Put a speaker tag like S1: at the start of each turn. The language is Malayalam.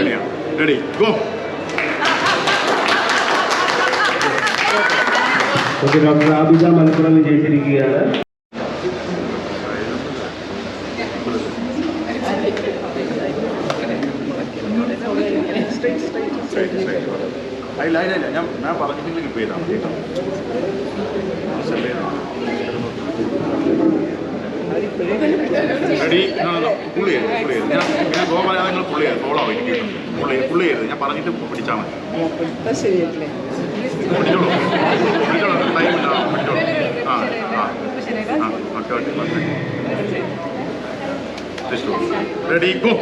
S1: റെഡിയാണ്. Ready go.
S2: Doctor Abida Malappuram വിജയിച്ചിരിക്കുകയാണ്.
S1: ഇല്ല ഞാൻ പറഞ്ഞിട്ടില്ല ഇപ്പോൾ ചെയ്താൽ മതി കേട്ടോ. റെഡി പുള്ളി ചെയ്ത് ഞാൻ ഗോ പറയാതെ നിങ്ങൾ പുള്ളി ചെയ്ത് ഫോളോ ആവും. പുള്ളി ചെയ്ത് ഞാൻ പറഞ്ഞിട്ട് പിടിച്ചാൽ മതി. പിടിച്ചോളൂ ടൈം ഉണ്ടാവും. പിടിച്ചോളൂ. Okay ready go.